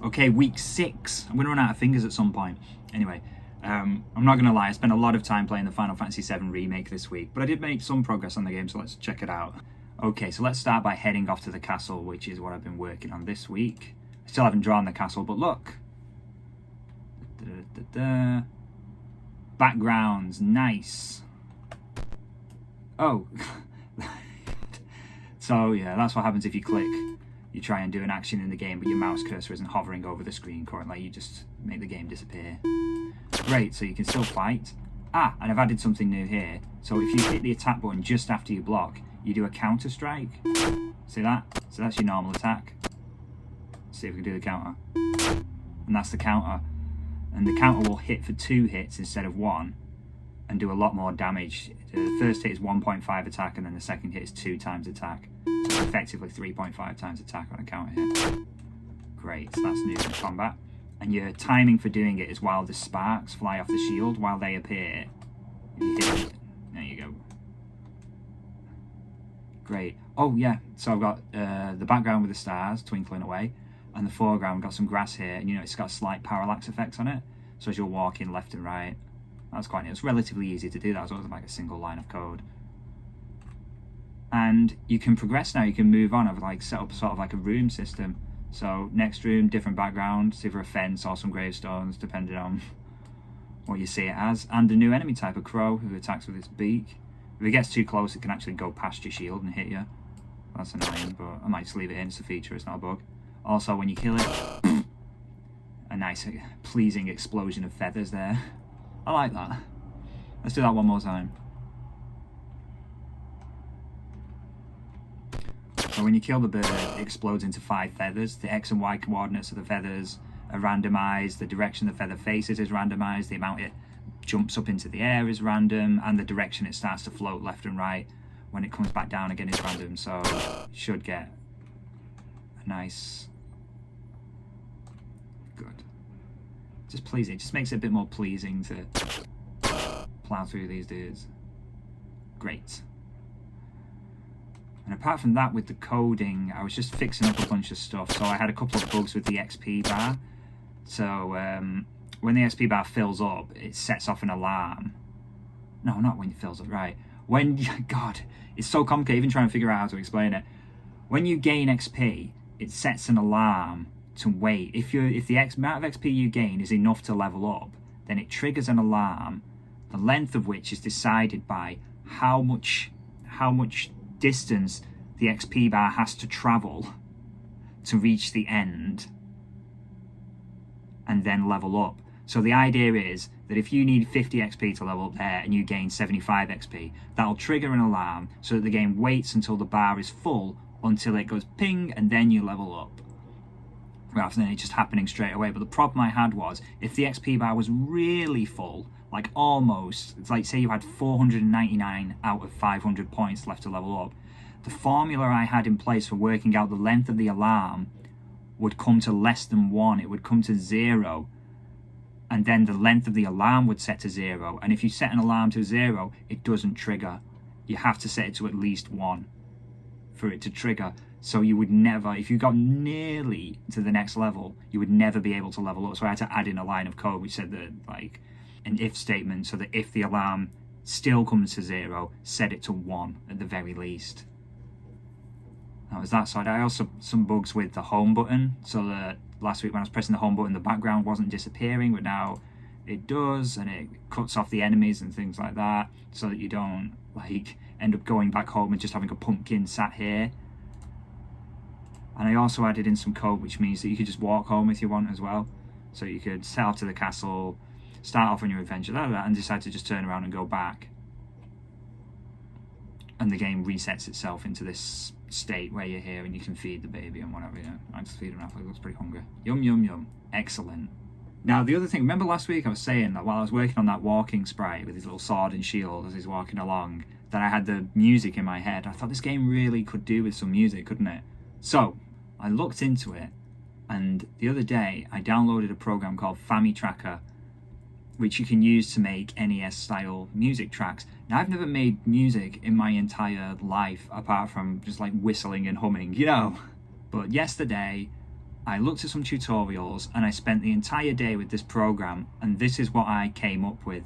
Okay, week 6. I'm going to run out of fingers at some point. Anyway, I'm not going to lie, I spent a lot of time playing the Final Fantasy VII Remake this week, but I did make some progress on the game, so let's check it out. Okay, so let's start by heading off to the castle, which is what I've been working on this week. I still haven't drawn the castle, but look. Backgrounds, nice. Oh. So yeah, that's what happens if you click. You try and do an action in the game, but your mouse cursor isn't hovering over the screen currently. You just make the game disappear. Great, so you can still fight. Ah, and I've added something new here. So if you hit the attack button just after you block, you do a counter strike. See that? So that's your normal attack. Let's see if we can do the counter. And that's the counter. And the counter will hit for 2 hits instead of 1 and do a lot more damage. The first hit is 1.5 attack, and then the second hit is 2 times attack. So effectively 3.5 times attack on a counter hit. Great, so that's new in combat. And your timing for doing it is while the sparks fly off the shield, while they appear. You hit it. There you go. Great. Oh yeah, so I've got the background with the stars twinkling away, and the foreground got some grass here, and it's got slight parallax effects on it. So as you're walking left and right, that's quite neat. It's relatively easy to do that, as well as like a single line of code. And you can progress now, you can move on. I've like set up sort of like a room system. So next room, different background, it's either a fence or some gravestones, depending on what you see it as. And a new enemy type, a crow, who attacks with its beak. If it gets too close, it can actually go past your shield and hit you. That's annoying, but I might just leave it in. It's a feature, it's not a bug. Also, when you kill it, a nice, pleasing explosion of feathers there. I like that. Let's do that one more time. So when you kill the bird, it explodes into 5 feathers. The X and Y coordinates of the feathers are randomized. The direction the feather faces is randomized. The amount it jumps up into the air is random. And the direction it starts to float left and right when it comes back down again is random. So you should get a nice... Good. Just pleasing. It just makes it a bit more pleasing to plow through these dudes. Great. And apart from that, with the coding, I was just fixing up a bunch of stuff. So I had a couple of bugs with the XP bar. So when the XP bar fills up, it sets off an alarm. No, not when it fills up, right. When, God, it's so complicated, even trying to figure out how to explain it. When you gain XP, it sets an alarm to wait. If the amount of XP you gain is enough to level up, then it triggers an alarm, the length of which is decided by how much distance the XP bar has to travel to reach the end and then level up. So the idea is that if you need 50 XP to level up there and you gain 75 XP, that'll trigger an alarm so that the game waits until the bar is full until it goes ping and then you level up, rather than it just happening straight away. But the problem I had was, if the XP bar was really full, like almost, it's like say you had 499 out of 500 points left to level up, the formula I had in place for working out the length of the alarm would come to less than 1. It would come to 0. And then the length of the alarm would set to 0. And if you set an alarm to 0, it doesn't trigger. You have to set it to at least 1 for it to trigger. So you would never, if you got nearly to the next level, you would never be able to level up. So I had to add in a line of code which said that, like, an if statement, so that if the alarm still comes to 0, set it to 1 at the very least. That was that side. I also some bugs with the home button, so that last week when I was pressing the home button, the background wasn't disappearing, but now it does, and it cuts off the enemies and things like that, so that you don't like end up going back home and just having a pumpkin sat here. And I also added in some code which means that you could just walk home if you want as well. So you could set off to the castle, start off on your adventure, and decide to just turn around and go back. And the game resets itself into this state where you're here and you can feed the baby and whatever. I just feed him now, he looks pretty hungry. Yum, yum, yum. Excellent. Now, the other thing, remember last week I was saying that while I was working on that walking sprite with his little sword and shield as he's walking along, that I had the music in my head. I thought this game really could do with some music, couldn't it? So I looked into it, and the other day I downloaded a program called FamiTracker, which you can use to make NES-style music tracks. Now, I've never made music in my entire life, apart from just like whistling and humming, But yesterday, I looked at some tutorials and I spent the entire day with this program, and this is what I came up with.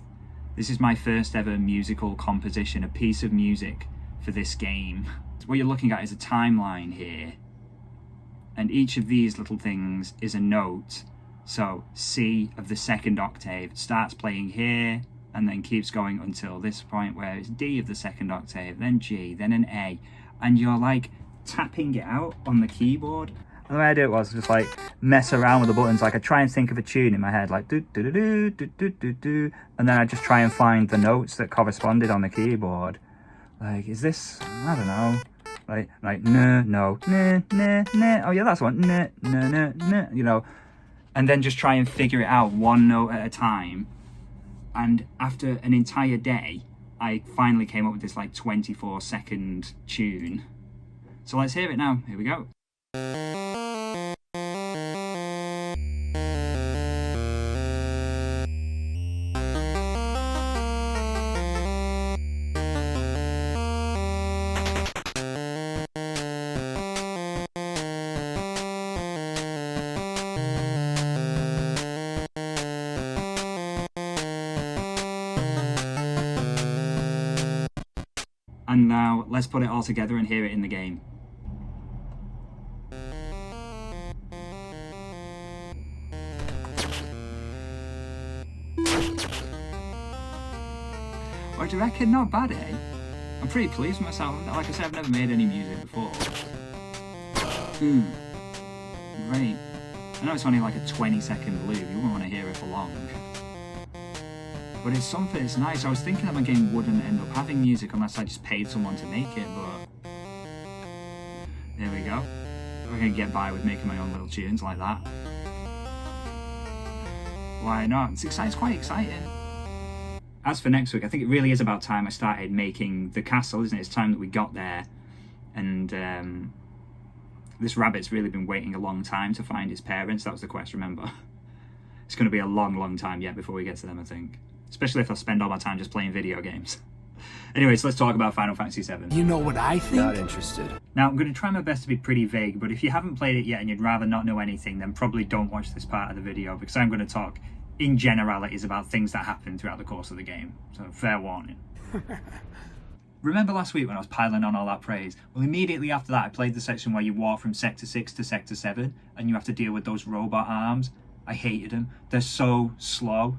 This is my first ever musical composition, a piece of music for this game. So what you're looking at is a timeline here, and each of these little things is a note. So C of the second octave starts playing here and then keeps going until this point where it's D of the second octave, then G, then an A, and you're like tapping it out on the keyboard. And the way I do it was just like mess around with the buttons. Like I try and think of a tune in my head, like do do do do do do do do, and then I just try and find the notes that corresponded on the keyboard. Like, is this, I don't know, like no, no, no, no, no. Oh yeah, that's one. No, no, no, no. You know, and then just try and figure it out one note at a time. And after an entire day, I finally came up with this like 24-second tune. So let's hear it now. Here we go. And now let's put it all together and hear it in the game. What do you reckon? Not bad, eh? I'm pretty pleased with myself. Like I said, I've never made any music before. Great. I know it's only like a 20-second loop. You won't want to hear it for long. But it's something, it's nice. I was thinking that my game wouldn't end up having music unless I just paid someone to make it, but there we go. I can get by with making my own little tunes like that. Why not? It's quite exciting. As for next week, I think it really is about time I started making the castle, isn't it? It's time that we got there. And this rabbit's really been waiting a long time to find his parents. That was the quest, remember? It's going to be a long, long time yet before we get to them, I think. Especially if I spend all my time just playing video games. Anyways, let's talk about Final Fantasy VII. You know what I think? Not interested. Now, I'm going to try my best to be pretty vague, but if you haven't played it yet and you'd rather not know anything, then probably don't watch this part of the video, because I'm going to talk in generalities about things that happen throughout the course of the game. So, fair warning. Remember last week when I was piling on all that praise? Well, immediately after that, I played the section where you walk from Sector 6 to Sector 7, and you have to deal with those robot arms. I hated them. They're so slow.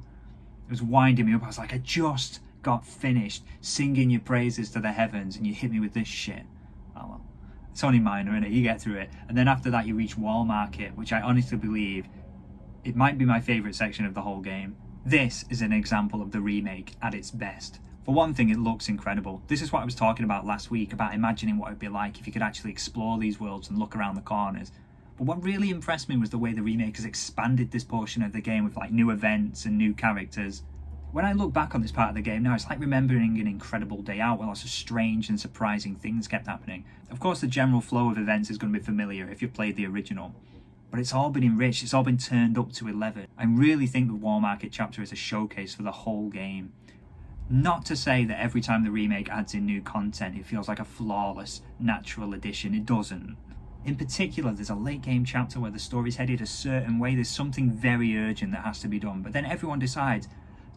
It was winding me up. I was like, I just got finished singing your praises to the heavens and you hit me with this shit. Oh well, it's only minor, innit? You get through it. And then after that you reach Wall Market, which I honestly believe it might be my favourite section of the whole game. This is an example of the remake at its best. For one thing, it looks incredible. This is what I was talking about last week, about imagining what it would be like if you could actually explore these worlds and look around the corners. But what really impressed me was the way the remake has expanded this portion of the game with like new events and new characters. When I look back on this part of the game now, it's like remembering an incredible day out where lots of strange and surprising things kept happening. Of course, the general flow of events is going to be familiar if you've played the original, but it's all been enriched, it's all been turned up to 11. I really think the Wall Market chapter is a showcase for the whole game. Not to say that every time the remake adds in new content, it feels like a flawless, natural addition. It doesn't. In particular, there's a late game chapter where the story's headed a certain way. There's something very urgent that has to be done, but then everyone decides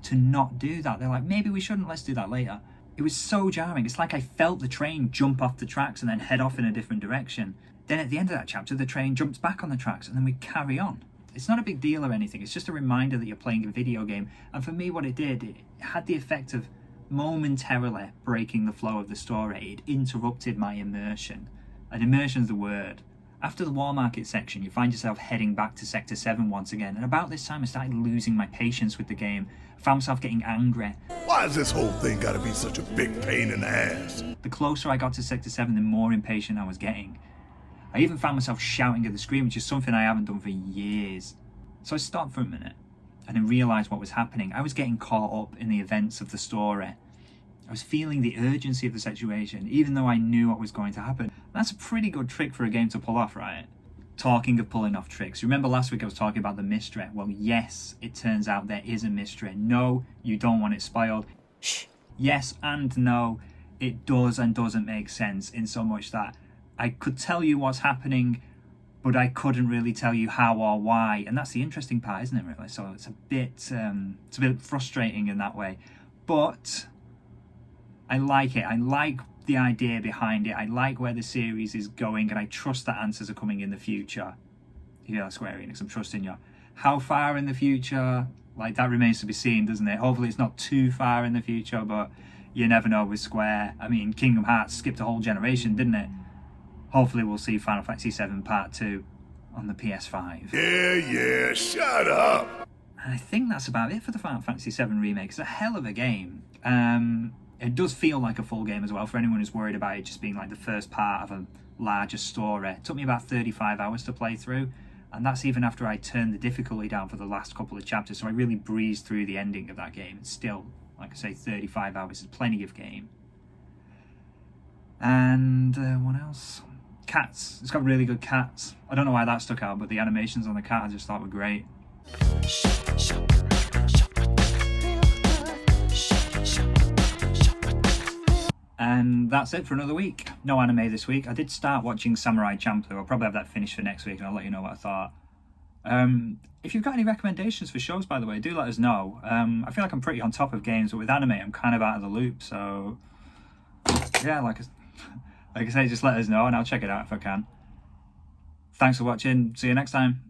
to not do that. They're like, maybe we shouldn't, let's do that later. It was so jarring. It's like I felt the train jump off the tracks and then head off in a different direction. Then at the end of that chapter, the train jumps back on the tracks and then we carry on. It's not a big deal or anything. It's just a reminder that you're playing a video game. And for me, what it did, it had the effect of momentarily breaking the flow of the story. It interrupted my immersion. And immersion's the word. After the Wall Market section, you find yourself heading back to Sector 7 once again. And about this time, I started losing my patience with the game. I found myself getting angry. Why has this whole thing gotta be such a big pain in the ass? The closer I got to Sector 7, the more impatient I was getting. I even found myself shouting at the screen, which is something I haven't done for years. So I stopped for a minute and then realised what was happening. I was getting caught up in the events of the story. I was feeling the urgency of the situation, even though I knew what was going to happen. That's a pretty good trick for a game to pull off, right? Talking of pulling off tricks, remember last week I was talking about the mystery? Well, yes, it turns out there is a mystery. No, you don't want it spoiled. Shh. Yes and no, it does and doesn't make sense in so much that I could tell you what's happening, but I couldn't really tell you how or why, and that's the interesting part, isn't it, really? So it's a bit frustrating in that way, but I like it. I like the idea behind it. I like where the series is going, and I trust that answers are coming in the future. Yeah, Square Enix, I'm trusting you. How far in the future? Like, that remains to be seen, doesn't it? Hopefully it's not too far in the future, but you never know with Square. I mean, Kingdom Hearts skipped a whole generation, didn't it? Hopefully we'll see Final Fantasy VII Part 2 on the PS5. Yeah, shut up! And I think that's about it for the Final Fantasy VII Remake. It's a hell of a game. It does feel like a full game as well, for anyone who's worried about it just being like the first part of a larger story. It took me about 35 hours to play through, and that's even after I turned the difficulty down for the last couple of chapters, so I really breezed through the ending of that game. It's still, like I say, 35 hours is plenty of game. And what else? Cats. It's got really good cats. I don't know why that stuck out, but the animations on the cat I just thought were great. And that's it for another week. No anime this week. I did start watching Samurai Champloo. I'll probably have that finished for next week, and I'll let you know what I thought. If you've got any recommendations for shows, by the way, do let us know. I feel like I'm pretty on top of games, but with anime I'm kind of out of the loop, so yeah, like I say, just let us know and I'll check it out if I can. Thanks for watching. See you next time.